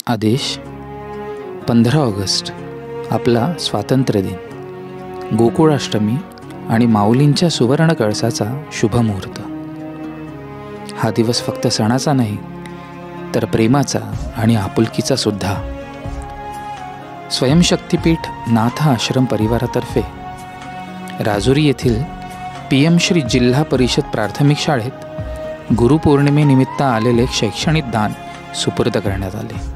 आदेश 15 ऑगस्ट आपला स्वातंत्र्य दिन, गोकुळाष्टमी आणि माऊलींच्या सुवर्ण कळसाचा शुभमुहूर्त। हा दिवस फक्त सणाचा नाही तर प्रेमाचा आणि आपुलकीचा सुद्धा। स्वयंशक्तीपीठ नाथ आश्रम परिवारातर्फे राजुरी येथील PM श्री जिल्हा परिषद प्राथमिक शाळेत गुरुपौर्णिमेनिमित्त आलेले शैक्षणिक दान सुपूर्द करण्यात आले।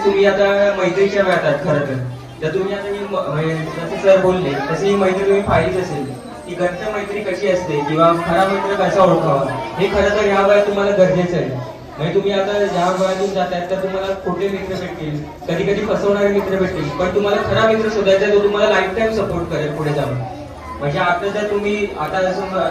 तुम्ही आता मैत्रीच्या वयात खरं तर तुम्ही आता जसे सर बोलले तसे ही मैत्री तुम्ही पाहिलीच असेल की घरच्या मैत्री कशी असते किंवा खरा मित्र कसा ओळखावा हे खरं तर ह्या वयात तुम्हाला गरजेचं आहे। म्हणजे तुम्ही आता ज्या वयातून जाताय तर तुम्हाला खोटे मित्र भेटतील, कधी कधी फसवणारे मित्र भेटतील, पण तुम्हाला खरा मित्र शोधायचा आहे जो तुम्हाला लाईफ टाईम सपोर्ट करेल पुढे जाऊन। म्हणजे आता जर तुम्ही आता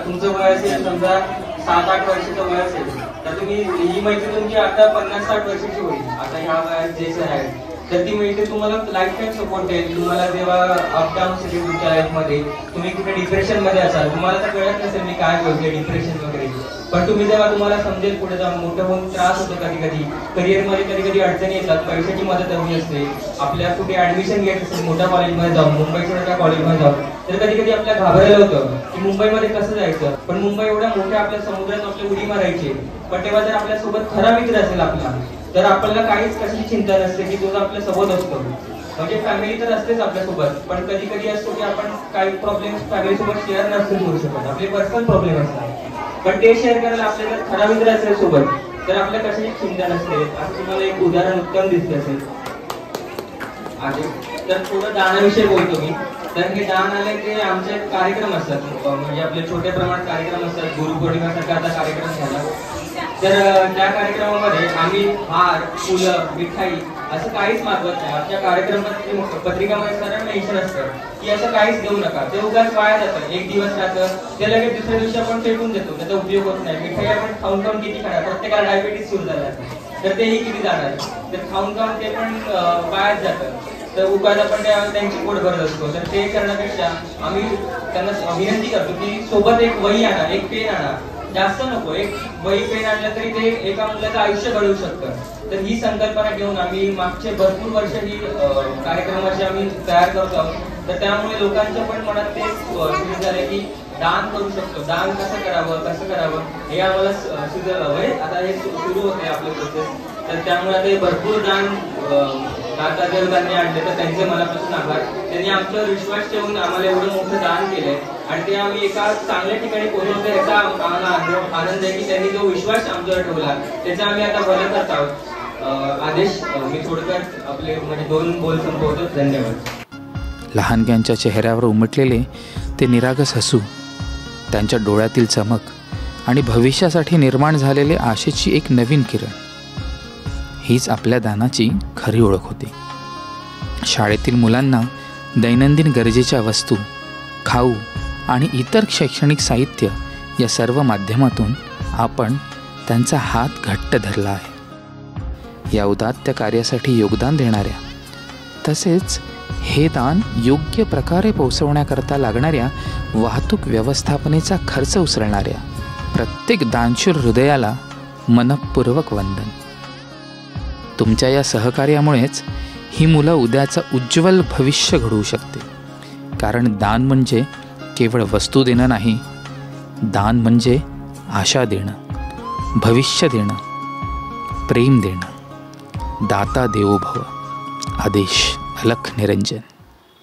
तुमचं वय असेल समजा 7-8 वर्षाचं वय असेल तर तुम्ही ही मैत्री तुमची आता 50-60 वर्षाची होईल। आता ह्या वयात जे सर आहेत तर ती मैत्री तुम्हाला लाईफ टाईम सपोर्ट देईल। तुम्हाला जेव्हा अपडाऊन असेल तुमच्या लाईफमध्ये, तुम्ही कुठे डिप्रेशन मध्ये असाल, तुम्हाला तर कळत नसेल मी काय बोलते डिप्रेशन वगैरे, पण तुम्ही जेव्हा तुम्हाला समजेल पुढे जाऊन मोठं होऊन त्रास होतो, कधी कधी करिअरमध्ये कधी कधी अडचणी येतात, पैशाची मदत हवी असते, आपल्या कुठे ऍडमिशन घ्यायचं असेल मोठ्या कॉलेजमध्ये जाऊन, मुंबईच्या कॉलेजमध्ये जाऊन, तर कधी कधी आपल्या घाबरायला होतं की मुंबईमध्ये कसं जायचं, पण मुंबई एवढ्या मोठ्या आपल्या समुद्रात आपल्या उडी मारायची, पण तेव्हा जर आपल्यासोबत खरा मित्र असेल आपला तर आपल्याला काहीच कशाची चिंता नसते की तो आपल्या सोबत असतो। म्हणजे फॅमिली तर असतेच आपल्यासोबत, पण कधी कधी असतो की आपण काही प्रॉब्लेम फॅमिली सोबत शेअर नसतो करू शकत, आपले पर्सनल प्रॉब्लेम असतात, पण ते शेअर करायला आपल्याला खरा मित्र असेल सोबत तर आपल्या कशाची चिंता नसते। असं तुम्हाला एक उदाहरण उत्तम दिसत असेल। तर थोडं दानाविषयी बोलतो मी। तर हे दान आले ते आमचे कार्यक्रम असतात, म्हणजे आपले छोट्या प्रमाणात कार्यक्रम असतात, गुरुपौर्णिमेसारखा आता कार्यक्रम झाला तर त्या कार्यक्रमामध्ये आम्ही हार, फुलं, मिठाई असं काहीच मागवत नाही। आमच्या कार्यक्रमात पत्रिकामध्ये सरळ मेन्शन असतं की असं काहीच देऊ नका, ते उगाच वाया जातं, एक दिवस राहतं ते लगेच दुसऱ्या दिवशी आपण फेकून देतो, त्याचा उपयोग होत नाही। मिठाई आपण खाऊन खाऊन किती खाणार, प्रत्येकाला डायबिटीस सुरू झाला तर तेही किती जाणार, तर खाऊन खाऊन ते पण वायाच जातं, तर उगाच आपण त्यांची पोट भरत असतो। तर ते करण्यापेक्षा आम्ही त्यांना विनंती करतो की सोबत एक वही आणा, एक पेन आणा, जास्त नको, एक वही पेन आणलं तरी ते एका मुलाचं आयुष्य घडवू शकतं। तर ही संकल्पना घेऊन आम्ही मागचे भरपूर वर्ष ही कार्यक्रमाची आम्ही तयार करतो आहोत। तर त्यामुळे लोकांच्या पण मनात ते सुरू झाले की दान करू शकतो, दान कसं करावं हे आम्हाला सुचवलं। आता हे सुरू होते आपलं प्रोसेस, तर त्यामुळे आता भरपूर दान दाता देवतांनी आणले, तर त्यांचे मनापासून आभार। त्यांनी आमच्यावर विश्वास ठेवून आम्हाला एवढं मोठं दान केलंय आणि ते आम्ही एका चांगल्या ठिकाणी पोहोचवतो याचा आम्हाला आनंद आहे की त्यांनी जो विश्वास आमच्यावर ठेवला त्याचा आम्ही आता भलं करत आहोत। आदेश मी थोडक्यात आपले म्हणजे 2 बोल संपवतो। धन्यवाद। लहानग्यांच्या चेहऱ्यावर उमटलेले ते निरागस हसू, त्यांच्या डोळ्यातील चमक आणि भविष्यासाठी निर्माण झालेले आशेची एक नवीन किरण, हीच आपल्या दानाची खरी ओळख होती। शाळेतील मुलांना दैनंदिन गरजेच्या वस्तू, खाऊ आणि इतर शैक्षणिक साहित्य या सर्व माध्यमातून आपण त्यांचा हात घट्ट धरला आहे। या उदात्त कार्यासाठी योगदान देणाऱ्या तसेच हे दान योग्य प्रकारे पोहोचवण्याकरता लागणाऱ्या वाहतूक व्यवस्थापनेचा खर्च उचलणाऱ्या प्रत्येक दानशूर हृदयाला मनःपूर्वक वंदन। तुमच्या या सहकार्यामुळेच ही मुलं उद्याचं उज्ज्वल भविष्य घडवू शकते, कारण दान म्हणजे केवळ वस्तू देणं नाही, दान म्हणजे आशा देणं, भविष्य देणं, प्रेम देणं। दाता देवो भव। आदेश अलख निरंजन।